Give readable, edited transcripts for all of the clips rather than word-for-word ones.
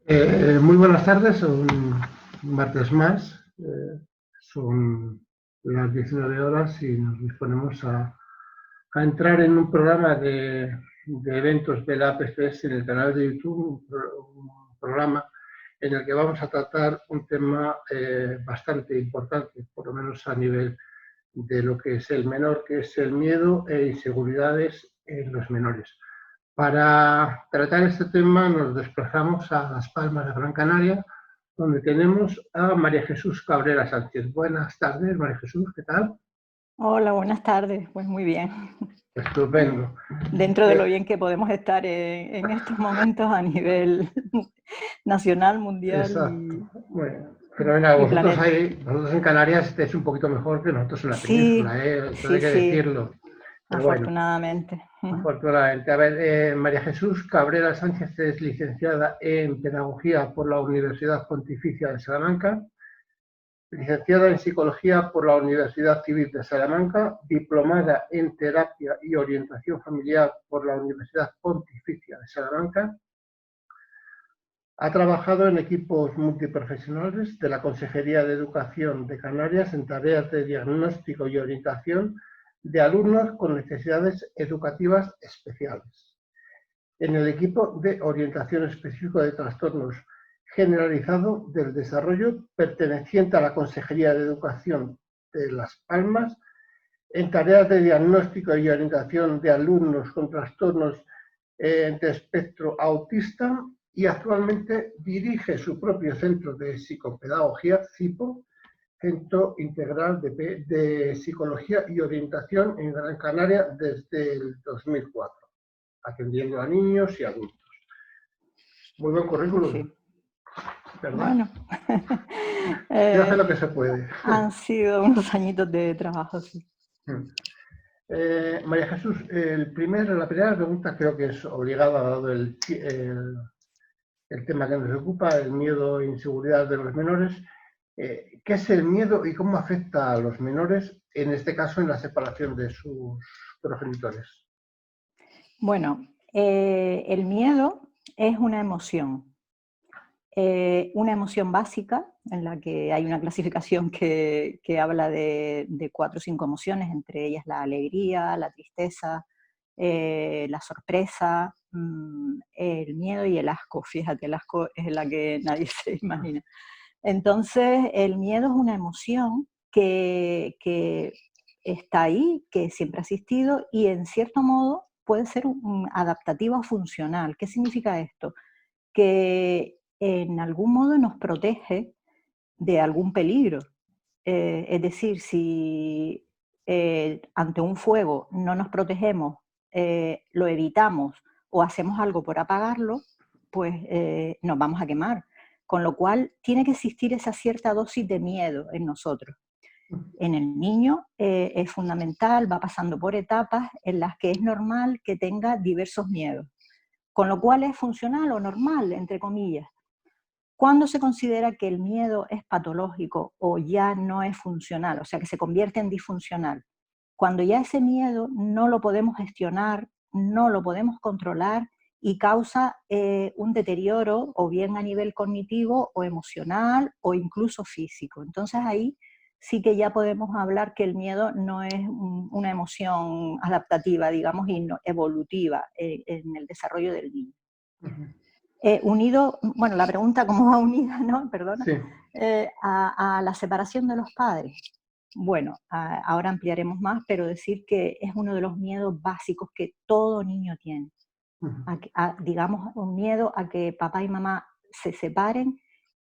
Muy buenas tardes, un martes más. Son las 19 horas y nos disponemos a entrar en un programa de eventos de la APCS en el canal de YouTube, un programa en el que vamos a tratar un tema bastante importante, por lo menos a nivel de lo que es el menor, que es el miedo e inseguridades en los menores. Para tratar este tema nos desplazamos a Las Palmas de Gran Canaria, donde tenemos a María Jesús Cabrera Sánchez. Buenas tardes, María Jesús, ¿qué tal? Hola, buenas tardes. Pues muy bien. Estupendo. Dentro de lo bien que podemos estar en estos momentos a nivel nacional, mundial Exacto. Bueno, y vosotros planeta. ahí, vosotros en Canarias estáis un poquito mejor que nosotros en la Sí, península, ¿eh? Esto hay sí, que sí, decirlo. Pero bueno, afortunadamente. afortunadamente. A ver, María Jesús Cabrera Sánchez es licenciada en Pedagogía por la Universidad Pontificia de Salamanca, licenciada en Psicología por la Universidad Civil de Salamanca, diplomada en Terapia y Orientación Familiar por la Universidad Pontificia de Salamanca. Ha trabajado en equipos multiprofesionales de la Consejería de Educación de Canarias en tareas de diagnóstico y orientación de alumnos con necesidades educativas especiales. En el equipo de orientación específico de trastornos generalizado del desarrollo perteneciente a la Consejería de Educación de Las Palmas, en tareas de diagnóstico y orientación de alumnos con trastornos de espectro autista, y actualmente dirige su propio centro de psicopedagogía, CIPO, Centro Integral de Psicología y Orientación en Gran Canaria desde el 2004, atendiendo a niños y adultos. Muy buen currículum, Sí. ¿verdad? Bueno, Se hace lo que se puede. han sido unos añitos de trabajo, sí. María Jesús, la primera pregunta creo que es obligada, dado el tema que nos ocupa, el miedo e inseguridad de los menores. ¿Qué es el miedo y cómo afecta a los menores, en este caso en la separación de sus progenitores? Bueno, el miedo es una emoción básica en la que hay una clasificación que habla de 4 o 5 emociones, entre ellas la alegría, la tristeza, la sorpresa, el miedo y el asco. Fíjate, el asco es la que nadie se imagina. Entonces, el miedo es una emoción que está ahí, que siempre ha existido y en cierto modo puede ser adaptativa o funcional. ¿Qué significa esto? Que en algún modo nos protege de algún peligro. Es decir, si ante un fuego no nos protegemos, lo evitamos o hacemos algo por apagarlo, pues nos vamos a quemar. Con lo cual tiene que existir esa cierta dosis de miedo en nosotros. En el niño es fundamental, va pasando por etapas en las que es normal que tenga diversos miedos, con lo cual es funcional o normal, entre comillas. ¿Cuándo se considera que el miedo es patológico o ya no es funcional? O sea, que se convierte en disfuncional. Cuando ya ese miedo no lo podemos gestionar, no lo podemos controlar y causa un deterioro o bien a nivel cognitivo o emocional o incluso físico. Entonces ahí sí que ya podemos hablar que el miedo no es una emoción adaptativa, digamos, y no, evolutiva en el desarrollo del niño. Unido, bueno, la pregunta cómo va unida, ¿no? Perdona, Sí. a la separación de los padres. Bueno, ahora ampliaremos más, pero decir que es uno de los miedos básicos que todo niño tiene. Digamos, un miedo a que papá y mamá se separen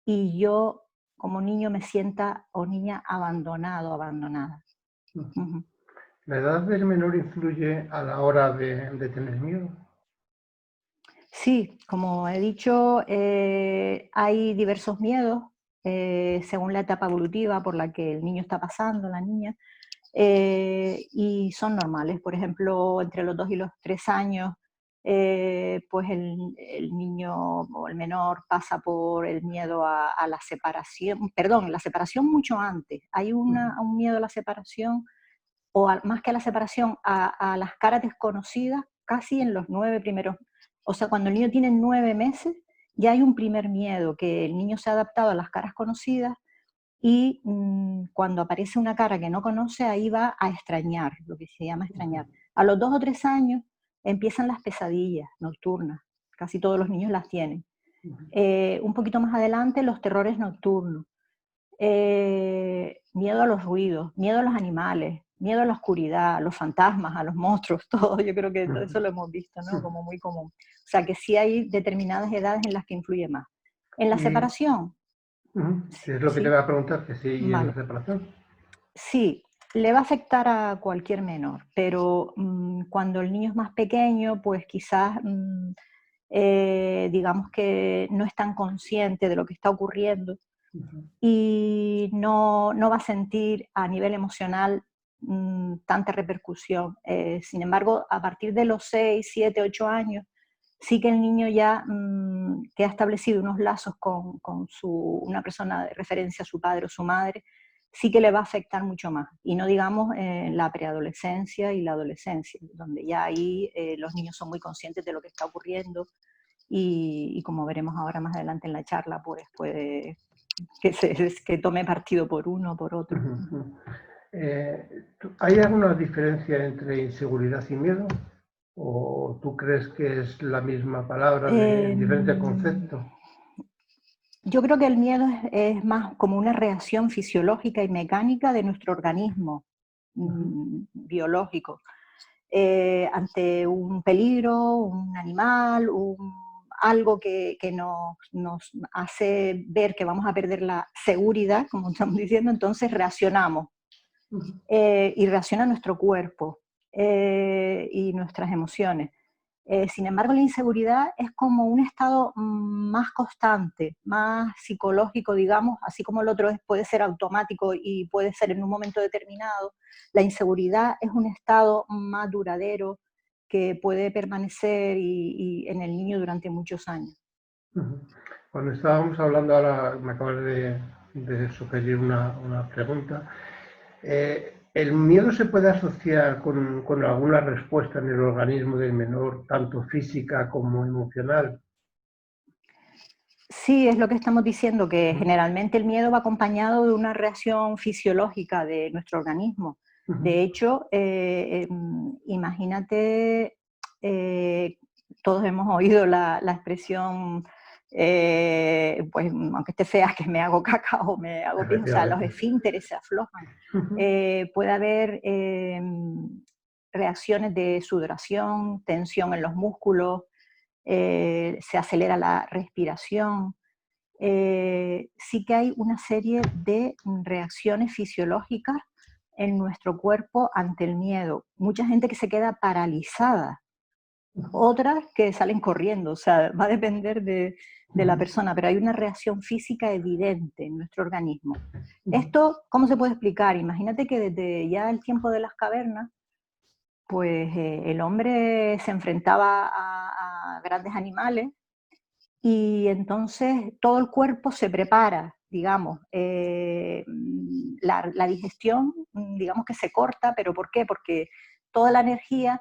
y yo como niño me sienta o niña abandonado, abandonada. Uh-huh. ¿La edad del menor influye a la hora de tener miedo? Sí, como he dicho, hay diversos miedos según la etapa evolutiva por la que el niño está pasando, la niña, y son normales. Por ejemplo, entre los 2 y los 3 años, pues el niño o el menor pasa por el miedo a la separación, perdón, la separación mucho antes. Hay un miedo a la separación, o más que a la separación, a las caras desconocidas, casi en los 9 primeros, o sea, cuando el niño tiene 9 meses, ya hay un primer miedo, que el niño se ha adaptado a las caras conocidas y cuando aparece una cara que no conoce, ahí va a extrañar, lo que se llama extrañar. A los 2 o 3 años empiezan las pesadillas nocturnas, casi todos los niños las tienen. Un poquito más adelante, los terrores nocturnos, miedo a los ruidos, miedo a los animales, miedo a la oscuridad, a los fantasmas, a los monstruos, todo. Yo creo que todo eso lo hemos visto, ¿no? Como muy común. O sea, que sí hay determinadas edades en las que influye más. En la Y separación, sí, es lo que te sí, voy a preguntar, que sí, y en la vale. separación. Sí, le va a afectar a cualquier menor, pero cuando el niño es más pequeño, pues quizás digamos que no es tan consciente de lo que está ocurriendo y no va a sentir a nivel emocional tanta repercusión. Sin embargo, a partir de los 6, 7, 8 años, sí que el niño ya que ha establecido unos lazos con una persona de referencia, su padre o su madre, sí que le va a afectar mucho más. Y no digamos la preadolescencia y la adolescencia, donde ya ahí los niños son muy conscientes de lo que está ocurriendo y como veremos ahora más adelante en la charla, pues puede que tome partido por uno o por otro. ¿Hay alguna diferencia entre inseguridad y miedo? ¿O tú crees que es la misma palabra de diferente Em, concepto? yo creo que el miedo es más como una reacción fisiológica y mecánica de nuestro organismo biológico ante un peligro, un animal, algo que nos hace ver que vamos a perder la seguridad, como estamos diciendo, entonces reaccionamos y reacciona nuestro cuerpo y nuestras emociones. Sin embargo, la inseguridad es como un estado más constante, más psicológico, digamos, así como el otro puede ser automático y puede ser en un momento determinado. La inseguridad es un estado más duradero que puede permanecer y en el niño durante muchos años. Cuando estábamos hablando ahora, me acabas de sugerir una pregunta. ¿El miedo se puede asociar con alguna respuesta en el organismo del menor, tanto física como emocional? Sí, es lo que estamos diciendo, que Ujú, generalmente el miedo va acompañado de una reacción fisiológica de nuestro organismo. ujú. De hecho, imagínate, todos hemos oído la expresión, pues aunque esté fea, que me hago caca o me hago pis, o sea, los Efectivamente. esfínteres se aflojan. Ujú, Puede haber reacciones de sudoración, tensión en los músculos, se acelera la respiración. Sí que hay una serie de reacciones fisiológicas en nuestro cuerpo ante el miedo. Mucha gente que se queda paralizada, otras que salen corriendo, o sea, va a depender de la ujú, persona, pero hay una reacción física evidente en nuestro organismo. ujú, Esto, ¿cómo se puede explicar? Imagínate que desde ya el tiempo de las cavernas, pues el hombre se enfrentaba a grandes animales y entonces todo el cuerpo se prepara, digamos. La digestión, digamos que se corta, pero ¿por qué? Porque toda la energía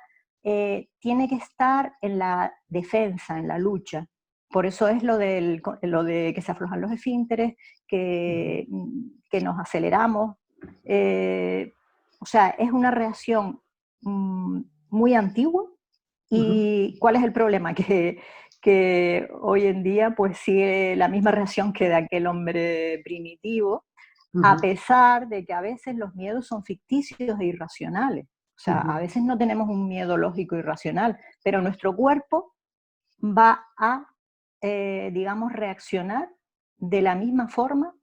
tiene que estar en la defensa, en la lucha. Por eso es lo de que se aflojan los esfínteres, que nos aceleramos. O sea, es una reacción muy antigua. ujú, ¿Y cuál es el problema? Que hoy en día pues sigue la misma reacción que de aquel hombre primitivo, a ujú, pesar de que a veces los miedos son ficticios e irracionales. O sea, ujú, a veces no tenemos un miedo lógico y racional, pero nuestro cuerpo va a, digamos, reaccionar de la misma forma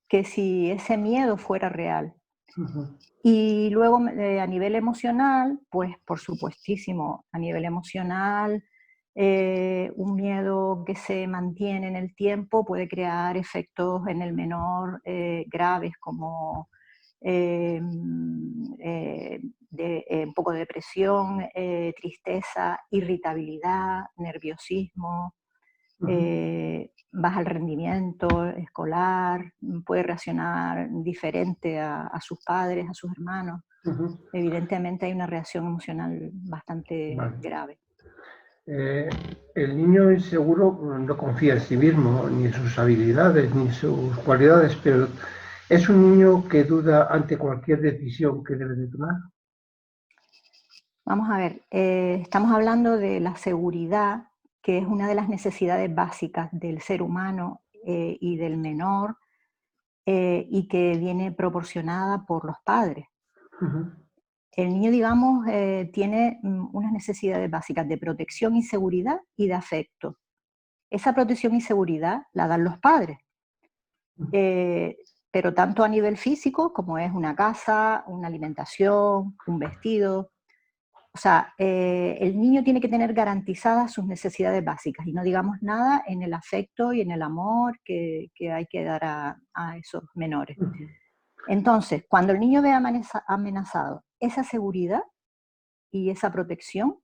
que si ese miedo fuera real. ujú, Y luego a nivel emocional, pues por supuestísimo, a nivel emocional, un miedo que se mantiene en el tiempo puede crear efectos en el menor graves como un poco de depresión, tristeza, irritabilidad, nerviosismo, ujú, baja el rendimiento escolar, puede reaccionar diferente a sus padres, a sus hermanos. ujú. Evidentemente hay una reacción emocional bastante Vale. grave. Eh, el niño inseguro no confía en sí mismo, ni en sus habilidades, ni en sus cualidades, pero es un niño que duda ante cualquier decisión que debe de tomar. Vamos a ver, estamos hablando de la seguridad, que es una de las necesidades básicas del ser humano y del menor, y que viene proporcionada por los padres. Ujú, El niño, digamos, tiene unas necesidades básicas de protección y seguridad y de afecto. Esa protección y seguridad la dan los padres, ujú, eh, pero tanto a nivel físico como es una casa, una alimentación, un vestido. O sea, el niño tiene que tener garantizadas sus necesidades básicas y no digamos nada en el afecto y en el amor que hay que dar a esos menores. ujú, Entonces, cuando el niño ve amenazado esa seguridad y esa protección,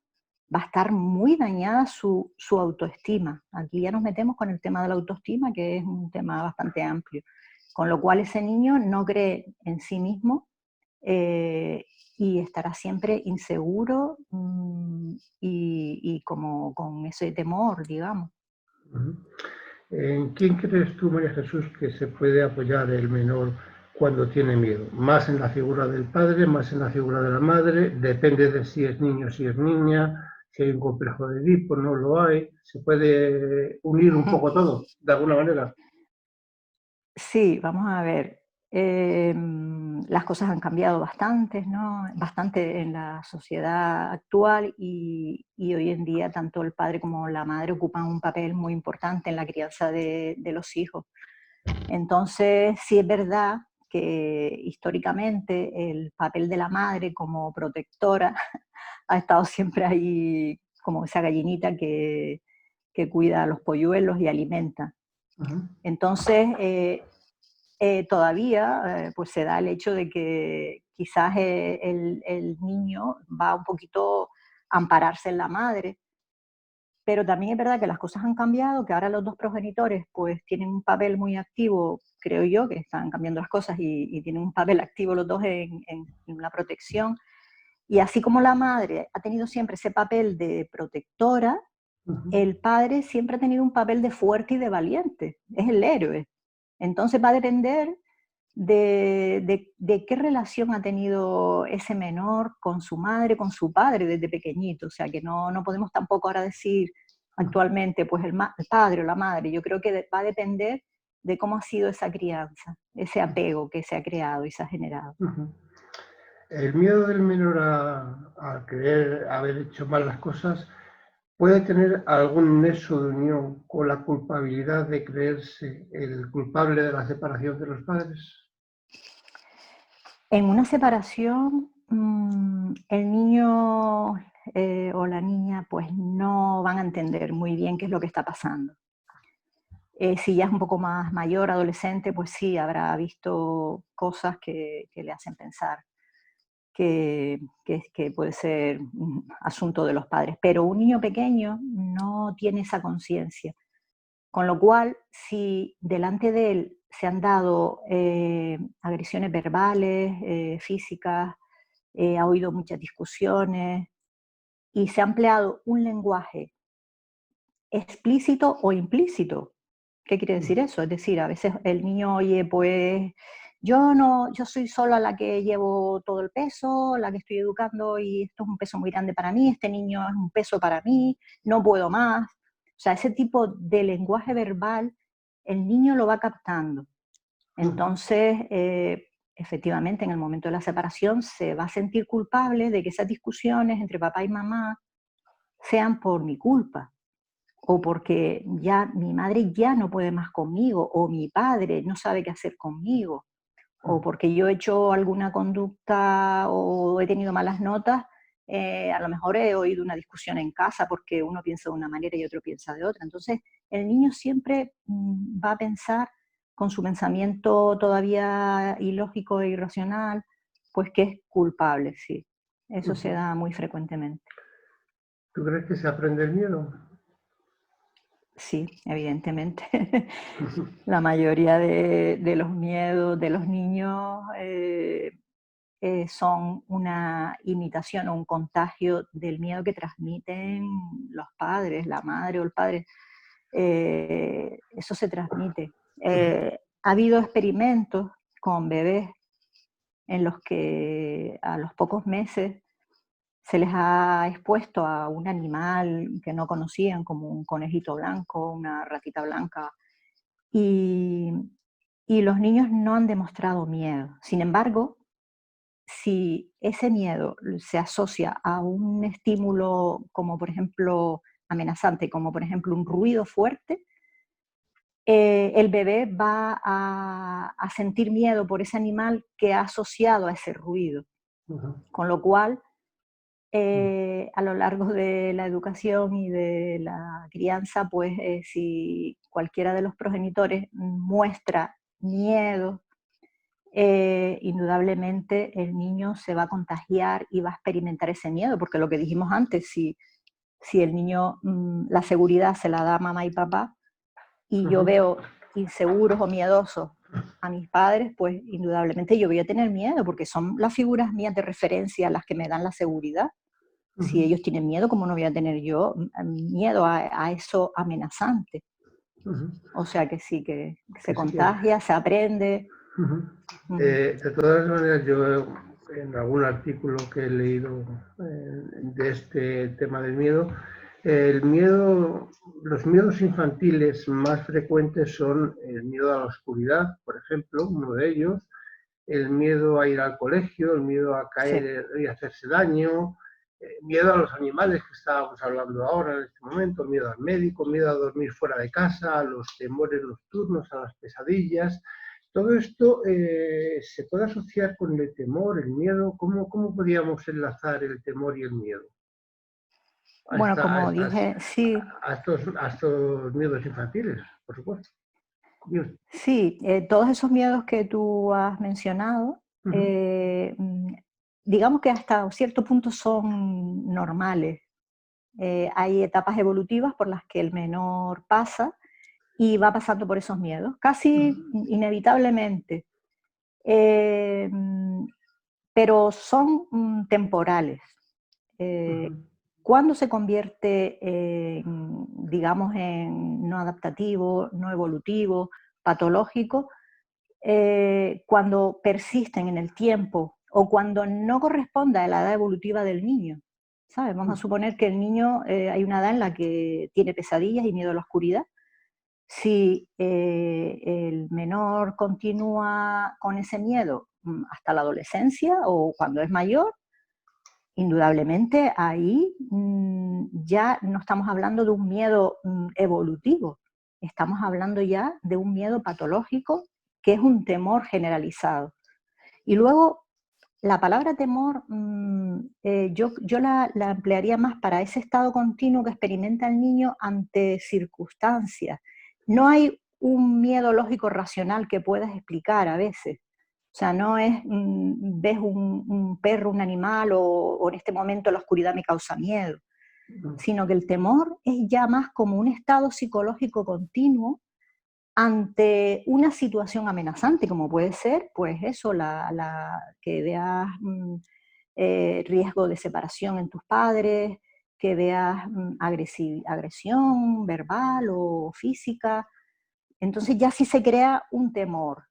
va a estar muy dañada su autoestima. Aquí ya nos metemos con el tema de la autoestima, que es un tema bastante amplio. Con lo cual ese niño no cree en sí mismo, eh, y estará siempre inseguro, y como con ese temor, digamos. ujú. ¿En quién crees tú, María Jesús, que se puede apoyar el menor cuando tiene miedo? ¿Más en la figura del padre, más en la figura de la madre? Depende de si es niño, si es niña, si hay un complejo de Edipo, no lo hay. ¿Se puede unir un poco todo, de alguna manera? Sí, vamos a ver. Las cosas han cambiado bastante, ¿no? Bastante en la sociedad actual y hoy en día tanto el padre como la madre ocupan un papel muy importante en la crianza de los hijos. Entonces, sí es verdad que históricamente el papel de la madre como protectora ha estado siempre ahí como esa gallinita que cuida a los polluelos y alimenta. Ujú, Entonces, todavía pues se da el hecho de que quizás el niño va un poquito a ampararse en la madre, pero también es verdad que las cosas han cambiado, que ahora los dos progenitores pues tienen un papel muy activo, creo yo, que están cambiando las cosas y tienen un papel activo los dos en la protección. Y así como la madre ha tenido siempre ese papel de protectora, ujú, el padre siempre ha tenido un papel de fuerte y de valiente, es el héroe. Entonces va a depender de qué relación ha tenido ese menor con su madre, con su padre desde pequeñito. O sea, que no podemos tampoco ahora decir ujú, actualmente, pues el padre o la madre. Yo creo que va a depender de cómo ha sido esa crianza, ese apego que se ha creado y se ha generado. ujú. El miedo del menor a querer haber hecho mal las cosas puede tener algún nexo de unión con la culpabilidad de creerse el culpable de la separación de los padres. En una separación, el niño o la niña pues no van a entender muy bien qué es lo que está pasando. Si ya es un poco más mayor, adolescente, pues sí, habrá visto cosas que le hacen pensar que puede ser un asunto de los padres. Pero un niño pequeño no tiene esa conciencia. Con lo cual, si delante de él se han dado agresiones verbales, físicas, ha oído muchas discusiones y se ha empleado un lenguaje explícito o implícito. ¿Qué quiere decir eso? Es decir, a veces el niño oye, pues yo no, yo soy sola la que llevo todo el peso, la que estoy educando y esto es un peso muy grande para mí, este niño es un peso para mí, no puedo más. O sea, ese tipo de lenguaje verbal el niño lo va captando. Ujú, Entonces, efectivamente, en el momento de la separación se va a sentir culpable de que esas discusiones entre papá y mamá sean por mi culpa o porque ya mi madre ya no puede más conmigo, o mi padre no sabe qué hacer conmigo, o ujú, porque yo he hecho alguna conducta o he tenido malas notas, a lo mejor he oído una discusión en casa porque uno piensa de una manera y otro piensa de otra. Entonces, el niño siempre va a pensar con su pensamiento todavía ilógico e irracional, pues que es culpable, sí. Eso se ujú. da muy frecuentemente. ¿Tú crees que se aprende el miedo? Sí, evidentemente. Ujú, La mayoría de los miedos de los niños son una imitación o un contagio del miedo que transmiten los padres, la madre o el padre. Eso se transmite. Ha habido experimentos con bebés en los que a los pocos meses se les ha expuesto a un animal que no conocían, como un conejito blanco, una ratita blanca, y, y los niños no han demostrado miedo. Sin embargo, si ese miedo se asocia a un estímulo como por ejemplo amenazante, como por ejemplo un ruido fuerte, el bebé va a sentir miedo por ese animal que ha asociado a ese ruido. Con lo cual, a lo largo de la educación y de la crianza, pues si cualquiera de los progenitores muestra miedo, indudablemente el niño se va a contagiar y va a experimentar ese miedo, porque lo que dijimos antes, si el niño la seguridad se la da mamá y papá, y yo veo inseguros o miedosos a mis padres, pues indudablemente yo voy a tener miedo, porque son las figuras mías de referencia las que me dan la seguridad. Si ellos tienen miedo, ¿cómo no voy a tener yo miedo a eso amenazante? O sea que sí, que se contagia, se aprende. De todas maneras, yo en algún artículo que he leído de este tema del miedo, los miedos infantiles más frecuentes son el miedo a la oscuridad, por ejemplo, uno de ellos, el miedo a ir al colegio, el miedo a caer y hacerse daño, miedo a los animales que estábamos hablando ahora en este momento, miedo al médico, miedo a dormir fuera de casa, a los temores nocturnos, a las pesadillas. Todo esto se puede asociar con el temor, el miedo. ¿Cómo podríamos enlazar el temor y el miedo? Bueno, como dije, sí. A estos miedos infantiles, por supuesto. Sí, todos esos miedos que tú has mencionado, digamos que hasta cierto punto son normales. Hay etapas evolutivas por las que el menor pasa y va pasando por esos miedos, casi inevitablemente. Pero son temporales. Cuando se convierte digamos, en no adaptativo, no evolutivo, patológico, cuando persisten en el tiempo o cuando no corresponde a la edad evolutiva del niño. ¿Sabes? Vamos a suponer que el niño, hay una edad en la que tiene pesadillas y miedo a la oscuridad. Si el menor continúa con ese miedo hasta la adolescencia o cuando es mayor, indudablemente ahí ya no estamos hablando de un miedo evolutivo, estamos hablando ya de un miedo patológico que es un temor generalizado. Y luego la palabra temor yo la emplearía más para ese estado continuo que experimenta el niño ante circunstancias. No hay un miedo lógico racional que puedas explicar a veces. O sea, no es, ves un perro, un animal, o en este momento la oscuridad me causa miedo, sino que el temor es ya más como un estado psicológico continuo ante una situación amenazante, como puede ser, pues eso, que veas riesgo de separación en tus padres, que veas agresión verbal o física. Entonces ya sí se crea un temor.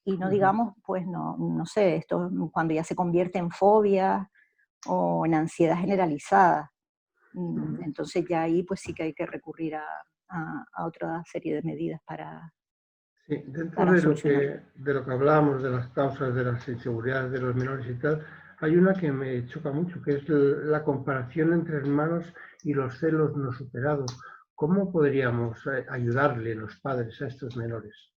Y no digamos, pues no sé, esto cuando ya se convierte en fobia o en ansiedad generalizada. Entonces ya ahí pues sí que hay que recurrir a otra serie de medidas para, sí, dentro para de solucionarlo. lo que hablábamos de las causas de las inseguridades de los menores y tal, hay una que me choca mucho, que es la comparación entre hermanos y los celos no superados. ¿Cómo podríamos ayudarle los padres a estos menores?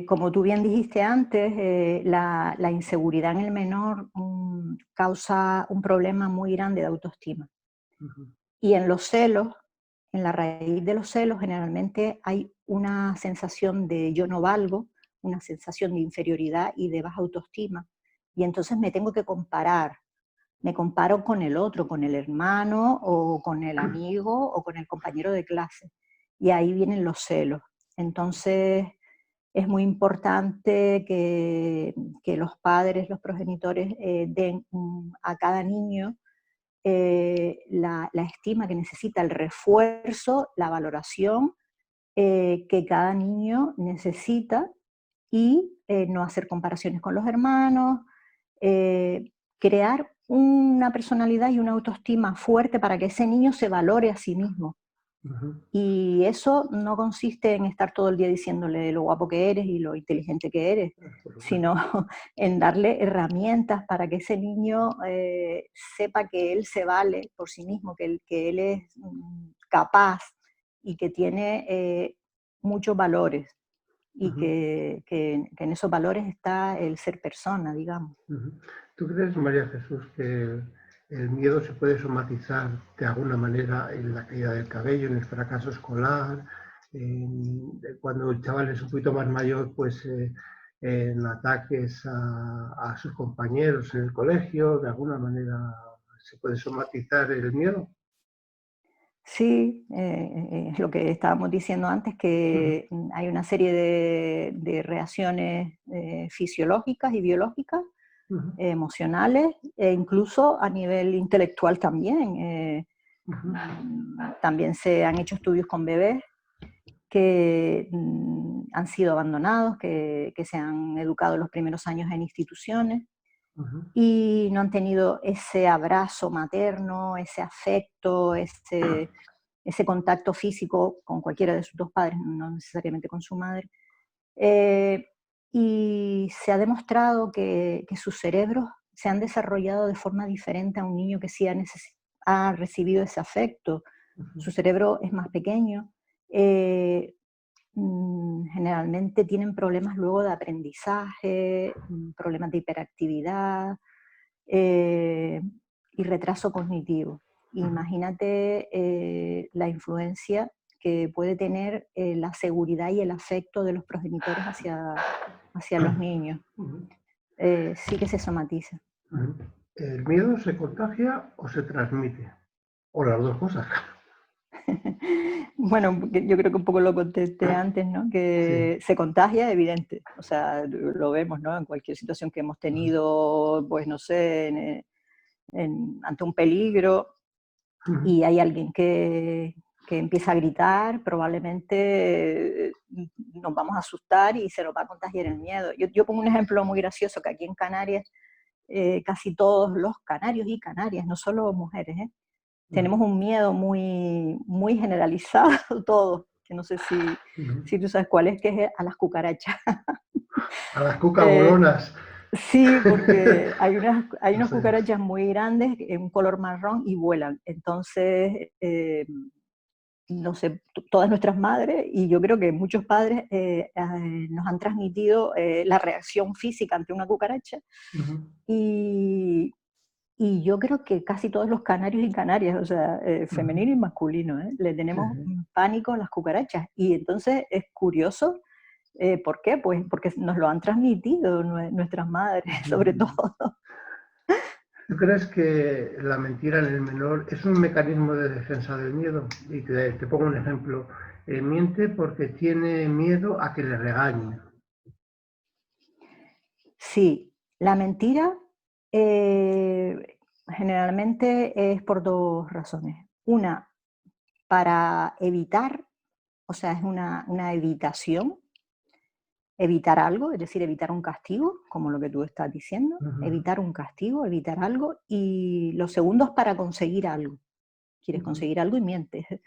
Como tú bien dijiste antes, la inseguridad en el menor causa un problema muy grande de autoestima. Y en los celos, en la raíz de los celos, generalmente hay una sensación de yo no valgo, una sensación de inferioridad y de baja autoestima. Y entonces me tengo que comparar. Me comparo con el otro, con el hermano o con el amigo o con el compañero de clase. Y ahí vienen los celos. Entonces, es muy importante que los padres, los progenitores, den a cada niño la estima que necesita, el refuerzo, la valoración que cada niño necesita y no hacer comparaciones con los hermanos, crear una personalidad y una autoestima fuerte para que ese niño se valore a sí mismo. Ujú. Y eso no consiste en estar todo el día diciéndole lo guapo que eres y lo inteligente que eres, Por supuesto. sino en darle herramientas para que ese niño sepa que él se vale por sí mismo, que él es capaz y que tiene muchos valores y Ujú, que en esos valores está el ser persona, digamos. ujú. ¿Tú crees, María Jesús, que el miedo se puede somatizar de alguna manera en la caída del cabello, en el fracaso escolar, cuando el chaval es un poquito más mayor, pues en ataques a sus compañeros en el colegio? ¿De alguna manera se puede somatizar el miedo? Sí, es lo que estábamos diciendo antes, Ujú, que hay una serie de reacciones fisiológicas y biológicas, ujú, emocionales e incluso a nivel intelectual también. ujú, También se han hecho estudios con bebés que han sido abandonados, que se han educado los primeros años en instituciones ujú, y no han tenido ese abrazo materno, ese afecto, ese contacto físico con cualquiera de sus dos padres, no necesariamente con su madre. Eh, y se ha demostrado que sus cerebros se han desarrollado de forma diferente a un niño que sí ha recibido ese afecto. ujú, Su cerebro es más pequeño. eh, Generalmente tienen problemas luego de aprendizaje, problemas de hiperactividad, eh, y retraso cognitivo. ujú, Imagínate la influencia que puede tener la seguridad y el afecto de los progenitores hacia los niños. ujú, Sí que se somatiza. ujú. ¿El miedo se contagia o se transmite? O las dos cosas. Bueno, porque yo creo que un poco lo contesté antes, ¿no? Sí. Que se contagia, evidente. O sea, lo vemos, ¿no? En cualquier situación que hemos Ujú, tenido, pues no sé, ante un peligro, ujú, y hay alguien que empieza a gritar, probablemente nos vamos a asustar y se nos va a contagiar el miedo. Yo pongo un ejemplo muy gracioso, que aquí en Canarias, casi todos los canarios y canarias, no solo mujeres, ujú, tenemos un miedo muy, muy generalizado todos, que no sé ujú. si tú sabes cuál es, que es a las cucarachas. A las cucas Eh, bolonas. Sí, porque hay unas Eso es. cucarachas muy grandes, en un color marrón y vuelan. Entonces, no sé, todas nuestras madres y yo creo que muchos padres nos han transmitido la reacción física ante una cucaracha Ujú, y, y yo creo que casi todos los canarios y canarias, o sea, ujú. femenino y masculino, le Sí, tenemos sí. pánico a las cucarachas. Y entonces es curioso. ¿Por qué? Pues porque nos lo han transmitido nuestras madres, Ujú, sobre ujú. todo. ¿Tú crees que la mentira en el menor es un mecanismo de defensa del miedo? Y te pongo un ejemplo. Miente porque tiene miedo a que le regañen. Sí, la mentira generalmente es por dos razones. Una, para evitar, o sea, es una evitación, evitar algo, es decir, evitar un castigo, como lo que tú estás diciendo, Ujú, evitar un castigo, evitar algo. Y lo segundo es para conseguir algo. Quieres ujú, conseguir algo y mientes. ujú,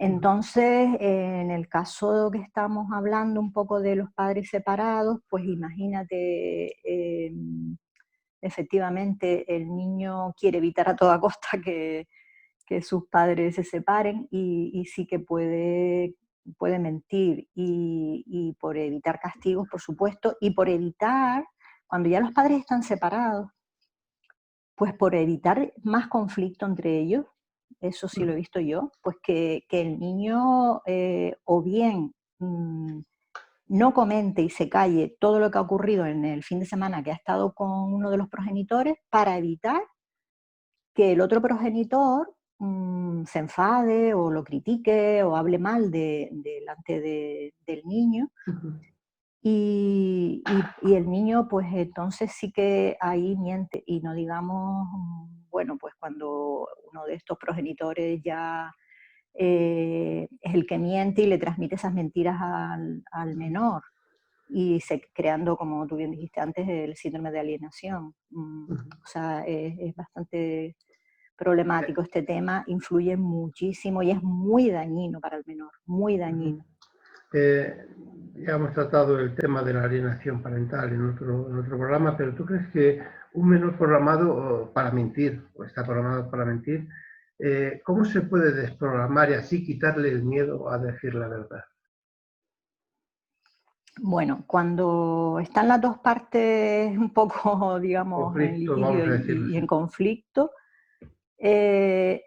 Entonces, en el caso que estamos hablando un poco de los padres separados, pues imagínate, efectivamente, el niño quiere evitar a toda costa que sus padres se separen y sí que puede mentir y por evitar castigos, por supuesto, y por evitar, cuando ya los padres están separados, pues por evitar más conflicto entre ellos, eso sí lo he ujú, visto yo, pues que el niño o bien no comente y se calle todo lo que ha ocurrido en el fin de semana que ha estado con uno de los progenitores para evitar que el otro progenitor se enfade o lo critique o hable mal delante del niño. ujú. y el niño, pues entonces sí que ahí miente, y no digamos, bueno, pues cuando uno de estos progenitores ya es el que miente y le transmite esas mentiras al menor, y creando, como tú bien dijiste antes, el síndrome de alienación. O sea, es bastante problemático este tema, influye muchísimo y es muy dañino para el menor, muy dañino. Ya hemos tratado el tema de la alienación parental en otro programa, pero ¿tú crees que un menor programado para mentir, o está programado para mentir, cómo se puede desprogramar y así quitarle el miedo a decir la verdad? Bueno, cuando están las dos partes un poco, digamos, en Conflicto, vamos litigio a decirlo y así. en conflicto, eh,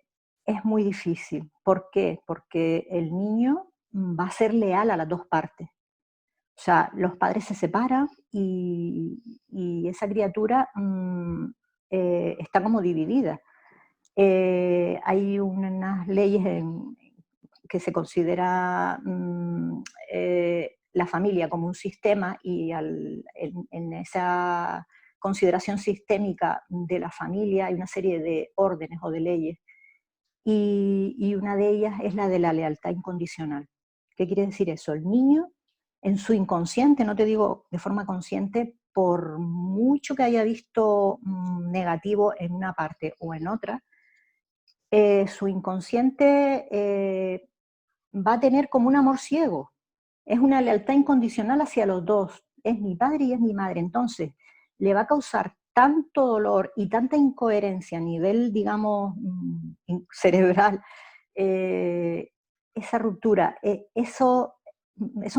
es muy difícil. ¿Por qué? Porque el niño va a ser leal a las dos partes. O sea, los padres se separan y esa criatura está como dividida. Hay unas leyes que se considera la familia como un sistema, y en esa consideración sistémica de la familia hay una serie de órdenes o de leyes, y una de ellas es la de la lealtad incondicional. ¿Qué quiere decir eso? El niño, en su inconsciente, no te digo de forma consciente, por mucho que haya visto negativo en una parte o en otra, su inconsciente va a tener como un amor ciego. Es una lealtad incondicional hacia los dos. Es mi padre y es mi madre. Entonces, le va a causar tanto dolor y tanta incoherencia a nivel, digamos, cerebral, eh, esa ruptura, esos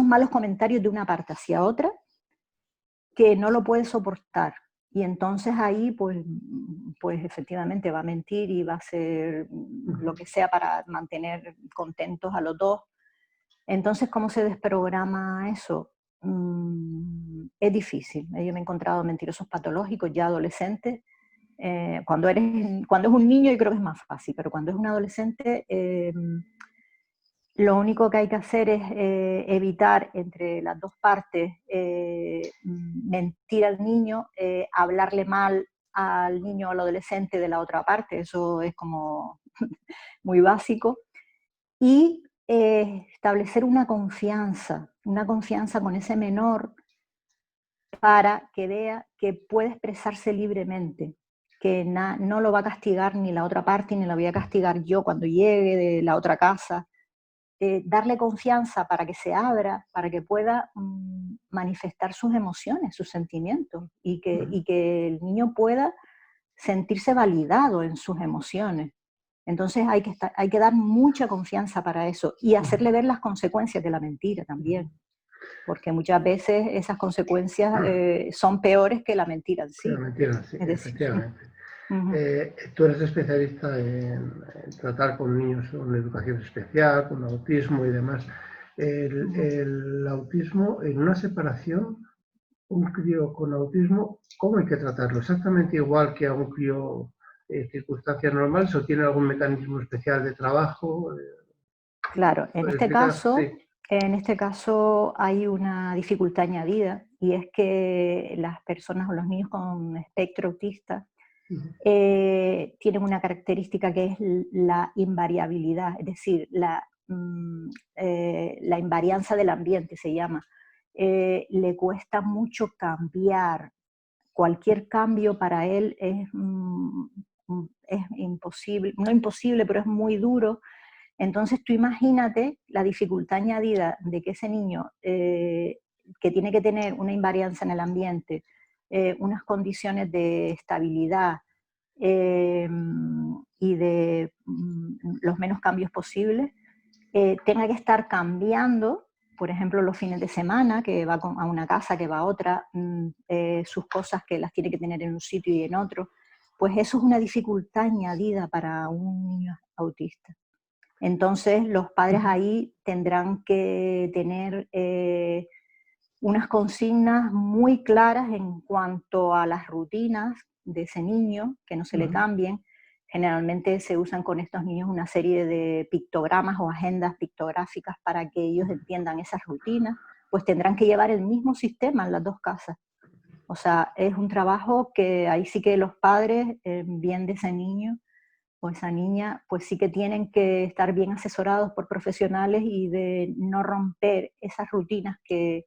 malos comentarios de una parte hacia otra, que no lo puede soportar. Y entonces ahí, pues efectivamente va a mentir y va a hacer lo que sea para mantener contentos a los dos. Entonces, ¿cómo se desprograma eso? Es difícil. Yo me he encontrado mentirosos patológicos ya adolescentes. Cuando es un niño yo creo que es más fácil, pero cuando es un adolescente, lo único que hay que hacer es evitar entre las dos partes mentir al niño, hablarle mal al niño o al adolescente de la otra parte. Eso es como muy básico. Y establecer una confianza con ese menor, para que vea que puede expresarse libremente, que no lo va a castigar ni la otra parte, ni lo voy a castigar yo cuando llegue de la otra casa. Darle confianza para que se abra, para que pueda manifestar sus emociones, sus sentimientos, y que el niño pueda sentirse validado en sus emociones. Entonces hay que dar mucha confianza para eso, y hacerle ver las consecuencias de la mentira también, porque muchas veces esas consecuencias son peores que la mentira en La sí. mentira, sí, Es decir, efectivamente. uh-huh. Tú eres especialista en tratar con niños con educación especial, con autismo y demás. El autismo, en una separación, un crío con autismo, ¿cómo hay que tratarlo? ¿Exactamente igual que a un crío en circunstancias normales o tiene algún mecanismo especial de trabajo? Claro, ¿Puedes explicar? Sí. en este caso hay una dificultad añadida, y es que las personas o los niños con espectro autista tienen una característica que es la invariabilidad, es decir, la invarianza del ambiente se llama. Le cuesta mucho cambiar. Cualquier cambio para él es imposible, no imposible, pero es muy duro. Entonces tú imagínate la dificultad añadida de que ese niño, que tiene que tener una invarianza en el ambiente, unas condiciones de estabilidad, eh, y de los menos cambios posibles, tenga que estar cambiando, por ejemplo, los fines de semana, que va a una casa, que va a otra, sus cosas que las tiene que tener en un sitio y en otro. Pues eso es una dificultad añadida para un niño autista. Entonces los padres ahí tendrán que tener unas consignas muy claras en cuanto a las rutinas de ese niño, que no se le cambien. Generalmente se usan con estos niños una serie de pictogramas o agendas pictográficas para que ellos entiendan esas rutinas, pues tendrán que llevar el mismo sistema en las dos casas. O sea, es un trabajo que ahí sí que los padres, bien de ese niño o esa niña, pues sí que tienen que estar bien asesorados por profesionales y de no romper esas rutinas que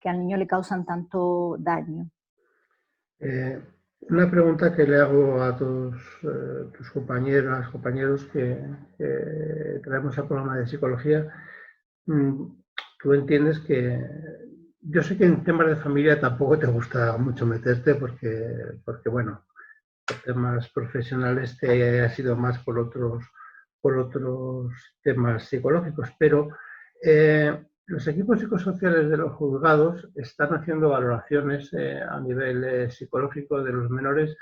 al niño le causan tanto daño. Eh, una pregunta que le hago a tus compañeras, compañeros que traemos al programa de psicología. Tú entiendes que yo sé que en temas de familia tampoco te gusta mucho meterte porque bueno, por temas profesionales te has ido más por otros temas psicológicos, pero los equipos psicosociales de los juzgados están haciendo valoraciones a nivel psicológico de los menores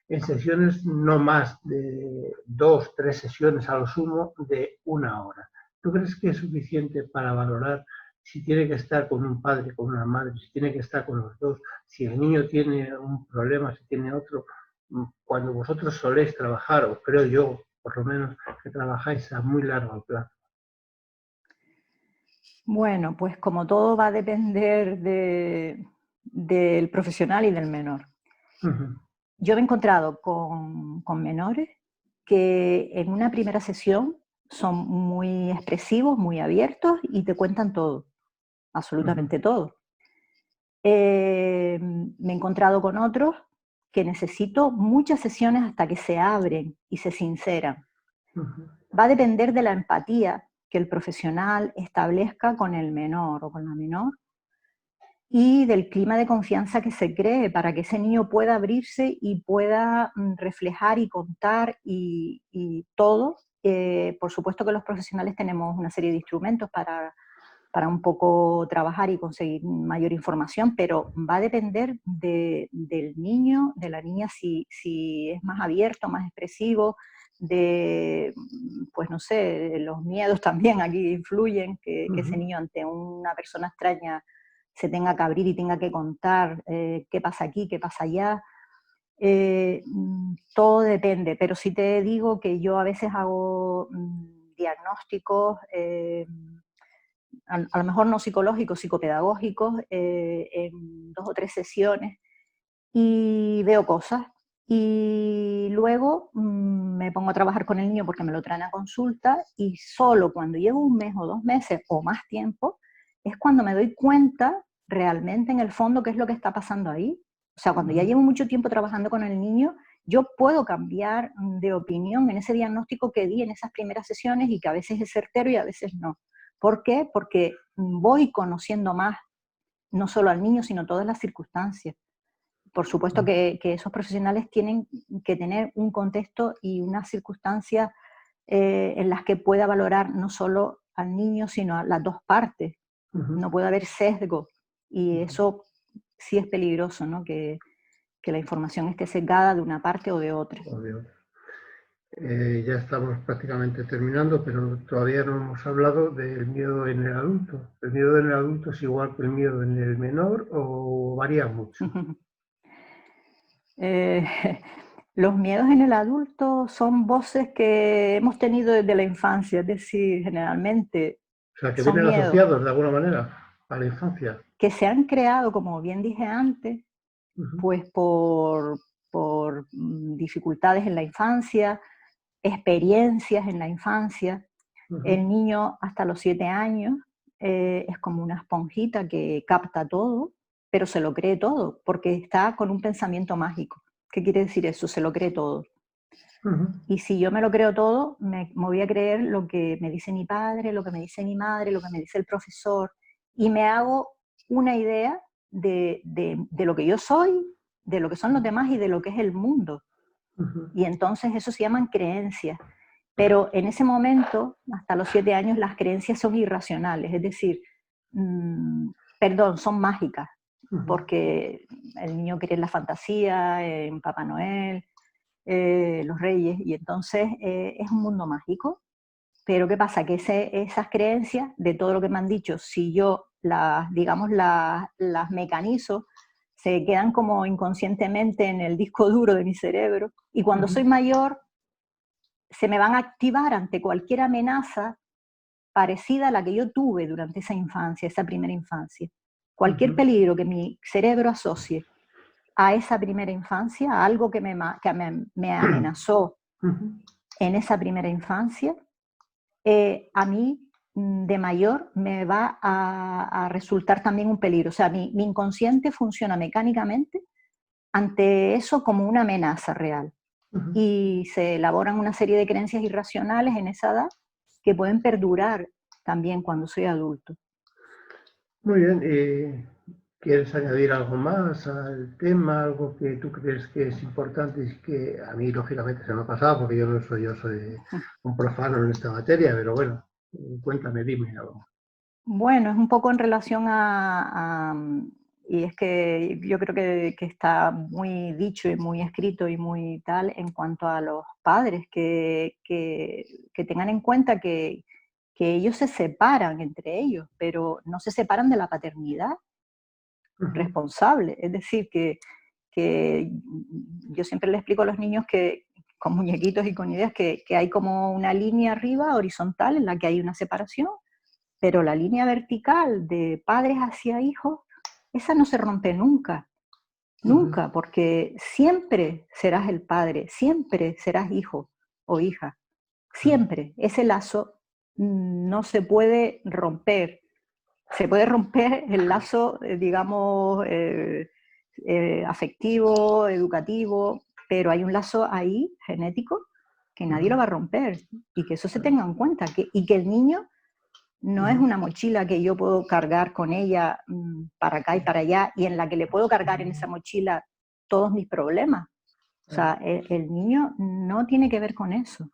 en sesiones no más de 2, 3 sesiones a lo sumo de 1 hora. ¿Tú crees que es suficiente para valorar si tiene que estar con un padre, con una madre, si tiene que estar con los dos, si el niño tiene un problema, si tiene otro? Cuando vosotros soléis trabajar, o creo yo, por lo menos, que trabajáis a muy largo plazo. Bueno, pues como todo va a depender del profesional y del menor. Yo me he encontrado con menores que en una primera sesión son muy expresivos, muy abiertos y te cuentan todo, absolutamente todo. Me he encontrado con otros que necesito muchas sesiones hasta que se abren y se sinceran. Va a depender de la empatía que el profesional establezca con el menor o con la menor y del clima de confianza que se cree para que ese niño pueda abrirse y pueda reflejar y contar y todo. Por supuesto que los profesionales tenemos una serie de instrumentos para un poco trabajar y conseguir mayor información, pero va a depender del niño, de la niña, si es más abierto, más expresivo, pues no sé, los miedos también aquí influyen, que ese niño ante una persona extraña se tenga que abrir y tenga que contar qué pasa aquí, qué pasa allá. Todo depende, pero sí te digo que yo a veces hago diagnósticos, a lo mejor no psicológicos, psicopedagógicos, en 2 o 3 sesiones y veo cosas. Y luego me pongo a trabajar con el niño porque me lo traen a consulta y solo cuando llevo 1 mes o 2 meses o más tiempo es cuando me doy cuenta realmente en el fondo qué es lo que está pasando ahí. O sea, cuando ya llevo mucho tiempo trabajando con el niño, yo puedo cambiar de opinión en ese diagnóstico que di en esas primeras sesiones y que a veces es certero y a veces no. ¿Por qué? Porque voy conociendo más, no solo al niño, sino todas las circunstancias. Por supuesto que esos profesionales tienen que tener un contexto y unas circunstancias en las que pueda valorar no solo al niño, sino a las dos partes. No puede haber sesgo. Y eso sí es peligroso, ¿no? Que la información esté sesgada de una parte o de otra. Ya estamos prácticamente terminando, pero todavía no hemos hablado del miedo en el adulto. ¿El miedo en el adulto es igual que el miedo en el menor o varía mucho? Los miedos en el adulto son voces que hemos tenido desde la infancia, es decir, generalmente O sea, que son vienen miedos asociados de alguna manera a la infancia. que se han creado, como bien dije antes, pues por dificultades en la infancia, experiencias en la infancia. El niño hasta los 7 años es como una esponjita que capta todo, pero se lo cree todo, porque está con un pensamiento mágico. ¿Qué quiere decir eso? Se lo cree todo. Y si yo me lo creo todo, me voy a creer lo que me dice mi padre, lo que me dice mi madre, lo que me dice el profesor, y me hago una idea de lo que yo soy, de lo que son los demás y de lo que es el mundo. Y entonces eso se llaman creencias. Pero en ese momento, hasta los 7 años, las creencias son irracionales, es decir, son mágicas, porque el niño cree en la fantasía, en Papá Noel, los reyes, y entonces es un mundo mágico. Pero ¿qué pasa? Que esas creencias, de todo lo que me han dicho, si yo las mecanizo, se quedan como inconscientemente en el disco duro de mi cerebro, y cuando soy mayor, se me van a activar ante cualquier amenaza parecida a la que yo tuve durante esa infancia, esa primera infancia. Cualquier peligro que mi cerebro asocie a esa primera infancia, a algo que me amenazó en esa primera infancia, a mí de mayor me va a resultar también un peligro. O sea, mi inconsciente funciona mecánicamente ante eso como una amenaza real. Y se elaboran una serie de creencias irracionales en esa edad que pueden perdurar también cuando soy adulto. Muy bien. ¿Quieres añadir algo más al tema? Algo que tú crees que es importante y que a mí, lógicamente, se me ha pasado porque yo soy un profano en esta materia, pero bueno, cuéntame, dime algo. Bueno, es un poco en relación y es que yo creo que está muy dicho y muy escrito y muy tal en cuanto a los padres, que tengan en cuenta que ellos se separan entre ellos, pero no se separan de la paternidad responsable. Es decir, que yo siempre le explico a los niños que con muñequitos y con ideas que hay como una línea arriba horizontal en la que hay una separación, pero la línea vertical de padres hacia hijos, esa no se rompe nunca, nunca, porque siempre serás el padre, siempre serás hijo o hija, siempre. Ese lazo no se puede romper. Se puede romper el lazo, digamos, afectivo, educativo, pero hay un lazo ahí, genético, que nadie lo va a romper, y que eso se tenga en cuenta, y que el niño no es una mochila que yo puedo cargar con ella para acá y para allá, y en la que le puedo cargar en esa mochila todos mis problemas. O sea, el niño no tiene que ver con eso.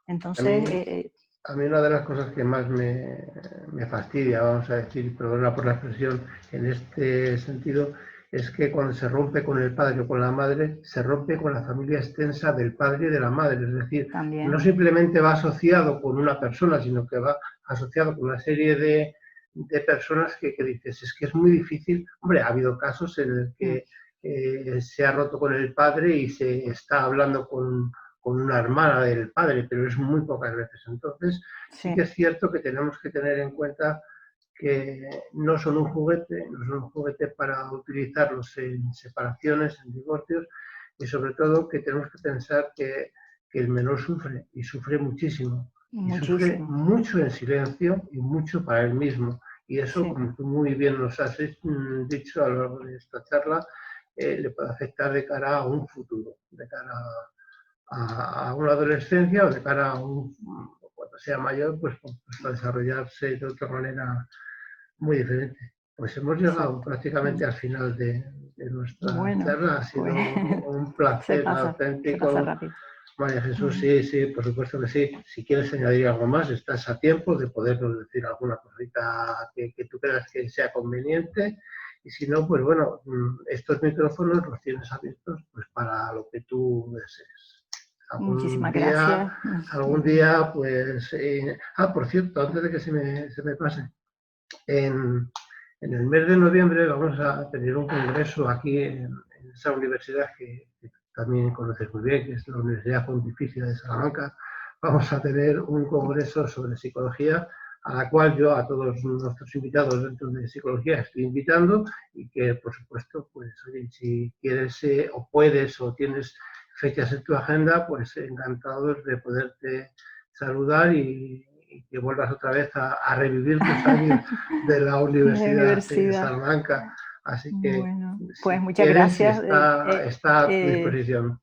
Entonces... A mí una de las cosas que más me fastidia, vamos a decir, perdona por la expresión, en este sentido, es que cuando se rompe con el padre o con la madre, se rompe con la familia extensa del padre y de la madre. Es decir, también. no simplemente va asociado con una persona, sino que va asociado con una serie de personas que dices, es que es muy difícil. Hombre, ha habido casos en el que se ha roto con el padre y se está hablando con una hermana del padre, pero es muy pocas veces. Entonces, sí que es cierto que tenemos que tener en cuenta que no son un juguete, no son un juguete para utilizarlos en separaciones, en divorcios, y sobre todo que tenemos que pensar que el menor sufre, y sufre muchísimo. Y sufre mucho en silencio y mucho para él mismo. Y eso, como tú muy bien nos has dicho a lo largo de esta charla, le puede afectar de cara a un futuro, de cara a una adolescencia o de cara a cuando sea mayor, pues a desarrollarse de otra manera muy diferente. Pues hemos llegado prácticamente al final de nuestra charla. Ha sido un placer auténtico. María Jesús, sí, por supuesto que sí. Si quieres añadir algo más, estás a tiempo de podernos decir alguna cosita que tú creas que sea conveniente. Y si no, pues bueno, estos micrófonos los tienes abiertos pues para lo que tú desees. Muchísimas gracias. Algún día, pues... por cierto, antes de que se me pase, en el mes de noviembre vamos a tener un congreso aquí en esa universidad que también conoces muy bien, que es la Universidad Pontificia de Salamanca. Vamos a tener un congreso sobre psicología, a la cual yo a todos nuestros invitados dentro de psicología estoy invitando, y que, por supuesto, pues oye, si quieres o puedes o tienes fechas en tu agenda, pues encantados de poderte saludar y que vuelvas otra vez a revivir tus años de la Universidad de Salamanca. Así que, bueno, pues si muchas quieres, gracias. está a tu disposición.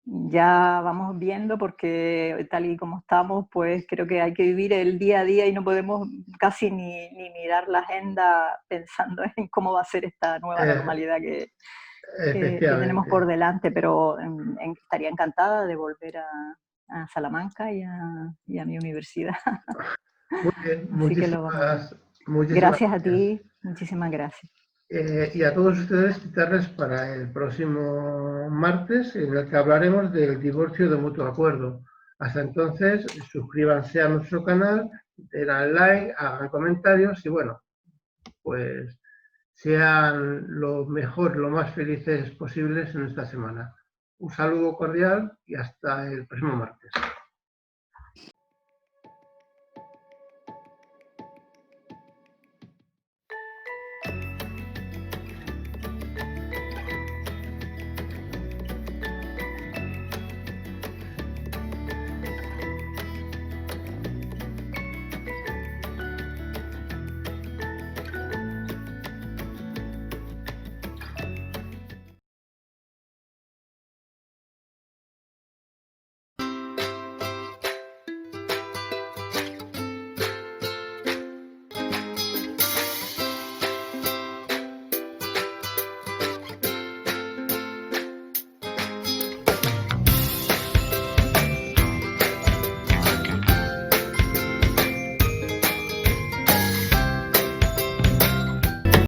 Ya vamos viendo, porque tal y como estamos, pues creo que hay que vivir el día a día y no podemos casi ni mirar la agenda pensando en cómo va a ser esta nueva normalidad que tenemos por delante, pero estaría encantada de volver a Salamanca y a mi universidad. Muy bien, muchísimas gracias a ti, muchísimas gracias. Y a todos ustedes, citarles para el próximo martes, en el que hablaremos del divorcio de mutuo acuerdo. Hasta entonces, suscríbanse a nuestro canal, den like, hagan comentarios y bueno, pues sean lo mejor, lo más felices posibles en esta semana. Un saludo cordial y hasta el próximo martes.